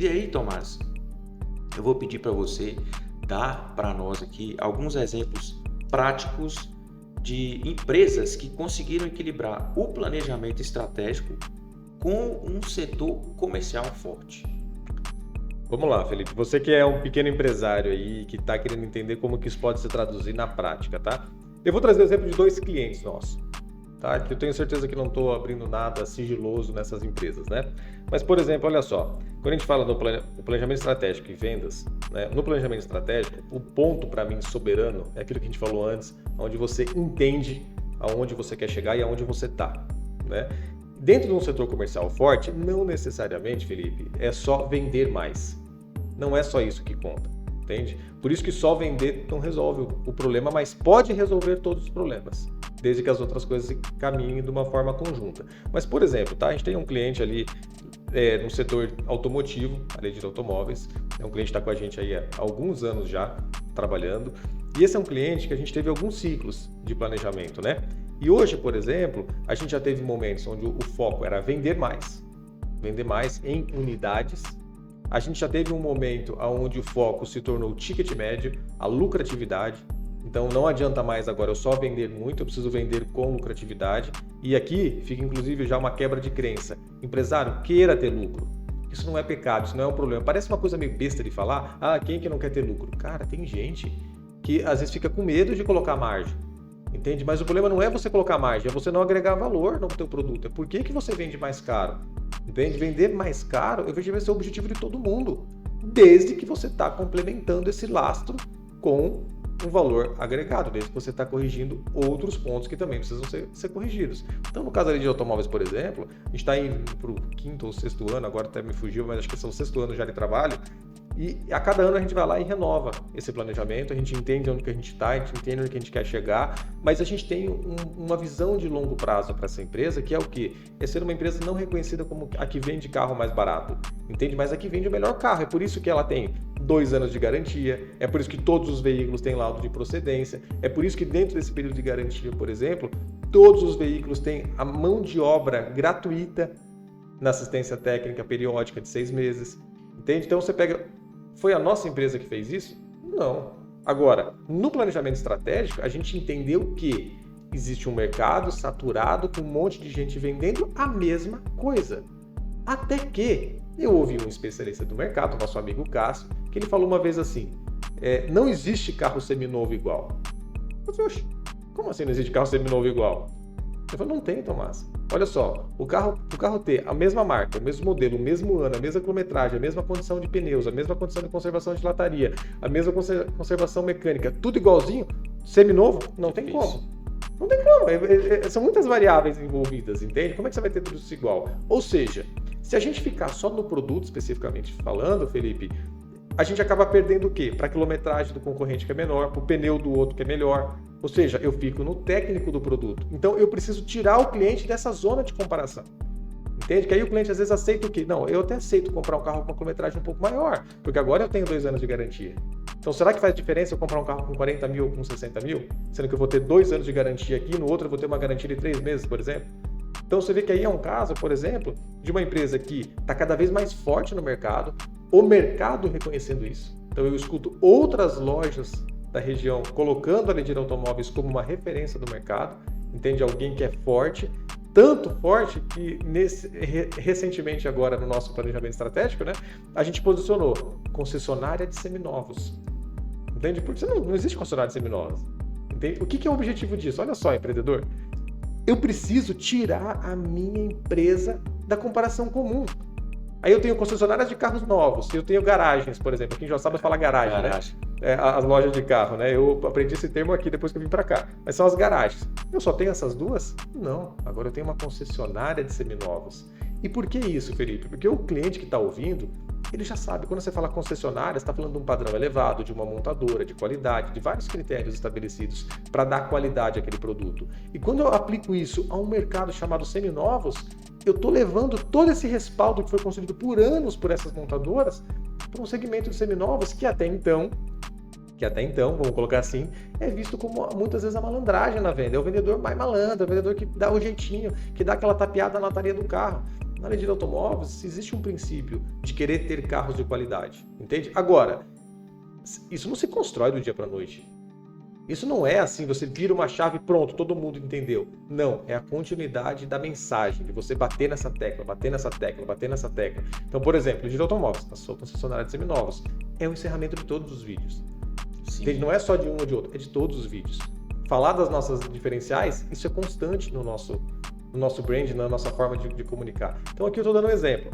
E aí, Tomás, eu vou pedir para você dar para nós aqui alguns exemplos práticos de empresas que conseguiram equilibrar o planejamento estratégico com um setor comercial forte. Vamos lá, Felipe. Você que é um pequeno empresário aí, que está querendo entender como que isso pode se traduzir na prática, tá? Eu vou trazer o exemplo de 2 clientes nossos, tá? Que eu tenho certeza que não estou abrindo nada sigiloso nessas empresas, né? Mas, por exemplo, olha só, quando a gente fala do planejamento estratégico e vendas, né? No planejamento estratégico, o ponto para mim soberano é aquilo que a gente falou antes, onde você entende aonde você quer chegar e aonde você está, né? Dentro de um setor comercial forte, não necessariamente, Felipe, é só vender mais. Não é só isso que conta, entende? Por isso que só vender não resolve o problema, mas pode resolver todos os problemas, desde que as outras coisas caminhem de uma forma conjunta. Mas, por exemplo, tá? A gente tem um cliente ali no setor automotivo, ali de automóveis, é um cliente que está com a gente aí há alguns anos já, trabalhando, e esse é um cliente que a gente teve alguns ciclos de planejamento, né? E hoje, por exemplo, a gente já teve momentos onde o foco era vender mais em unidades. A gente já teve um momento onde o foco se tornou o ticket médio, a lucratividade. Então não adianta mais agora eu só vender muito, eu preciso vender com lucratividade. E aqui fica inclusive já uma quebra de crença. Empresário, queira ter lucro. Isso não é pecado, isso não é um problema. Parece uma coisa meio besta de falar, quem que não quer ter lucro? Cara, tem gente que às vezes fica com medo de colocar margem. Entende? Mas o problema não é você colocar margem, é você não agregar valor no teu produto. É por que você vende mais caro? Entende? Vender mais caro, eu vejo que vai ser o objetivo de todo mundo, desde que você está complementando esse lastro com um valor agregado, desde que você está corrigindo outros pontos que também precisam ser corrigidos. Então, no caso ali de automóveis, por exemplo, a gente está indo para o 5º ou 6º ano, agora até me fugiu, mas acho que são o 6º ano já de trabalho, e a cada ano a gente vai lá e renova esse planejamento, a gente entende onde que a gente está, a gente entende onde que a gente quer chegar, mas a gente tem uma visão de longo prazo para essa empresa, que é o quê? É ser uma empresa não reconhecida como a que vende carro mais barato, entende? Mas a que vende o melhor carro, é por isso que ela tem 2 anos de garantia, é por isso que todos os veículos têm laudo de procedência, é por isso que dentro desse período de garantia, por exemplo, todos os veículos têm a mão de obra gratuita na assistência técnica periódica de 6 meses, entende? Então você pega... Foi a nossa empresa que fez isso? Não. Agora, no planejamento estratégico, a gente entendeu que existe um mercado saturado com um monte de gente vendendo a mesma coisa. Até que eu ouvi um especialista do mercado, nosso amigo Cássio, que ele falou uma vez assim, não existe carro seminovo igual. Eu falei, oxe, como assim não existe carro seminovo igual? Ele falou, não tem, Tomás. Olha só, o carro ter a mesma marca, o mesmo modelo, o mesmo ano, a mesma quilometragem, a mesma condição de pneus, a mesma condição de conservação de lataria, a mesma conservação mecânica, tudo igualzinho, seminovo, não tem como. Não tem como, são muitas variáveis envolvidas, entende? Como é que você vai ter tudo isso igual? Ou seja, se a gente ficar só no produto especificamente falando, Felipe, a gente acaba perdendo o quê? Para a quilometragem do concorrente que é menor, para o pneu do outro que é melhor. Ou seja, eu fico no técnico do produto. Então, eu preciso tirar o cliente dessa zona de comparação. Entende? Que aí o cliente às vezes aceita o quê? Não, eu até aceito comprar um carro com uma quilometragem um pouco maior, porque agora eu tenho 2 anos de garantia. Então, será que faz diferença eu comprar um carro com 40 mil ou com 60 mil? Sendo que eu vou ter 2 anos de garantia aqui, no outro eu vou ter uma garantia de 3 meses, por exemplo? Então, você vê que aí é um caso, por exemplo, de uma empresa que está cada vez mais forte no mercado, o mercado reconhecendo isso. Então, eu escuto outras lojas da região colocando a Ledir Automóveis como uma referência do mercado, entende? Alguém que é forte, tanto forte que recentemente agora no nosso planejamento estratégico, né, a gente posicionou concessionária de seminovos, entende? Porque não existe concessionária de seminovos, entende? O que é o objetivo disso? Olha só, empreendedor, eu preciso tirar a minha empresa da comparação comum. Aí eu tenho concessionárias de carros novos, eu tenho garagens, por exemplo, aqui em Joaçaba fala garagem, né? As lojas de carro, né? Eu aprendi esse termo aqui depois que eu vim para cá, mas são as garagens. Eu só tenho essas duas? Não, agora eu tenho uma concessionária de seminovos. E por que isso, Felipe? Porque o cliente que está ouvindo, ele já sabe, quando você fala concessionária, você está falando de um padrão elevado, de uma montadora, de qualidade, de vários critérios estabelecidos para dar qualidade àquele produto. E quando eu aplico isso a um mercado chamado seminovos, eu estou levando todo esse respaldo que foi construído por anos por essas montadoras para um segmento de seminovos que até então, vamos colocar assim, é visto como muitas vezes a malandragem na venda. É o vendedor mais malandro, é o vendedor que dá o jeitinho, que dá aquela tapeada na lataria do carro. Na área de automóveis, existe um princípio de querer ter carros de qualidade, entende? Agora, isso não se constrói do dia para a noite. Isso não é assim, você vira uma chave e pronto, todo mundo entendeu. Não, é a continuidade da mensagem, de você bater nessa tecla, bater nessa tecla, bater nessa tecla. Então, por exemplo, de automóveis, a sua concessionária de seminovos, é o encerramento de todos os vídeos. Entende? Não é só de um ou de outro, é de todos os vídeos. Falar das nossas diferenciais, isso é constante no nosso brand, na nossa forma de comunicar. Então aqui eu estou dando um exemplo.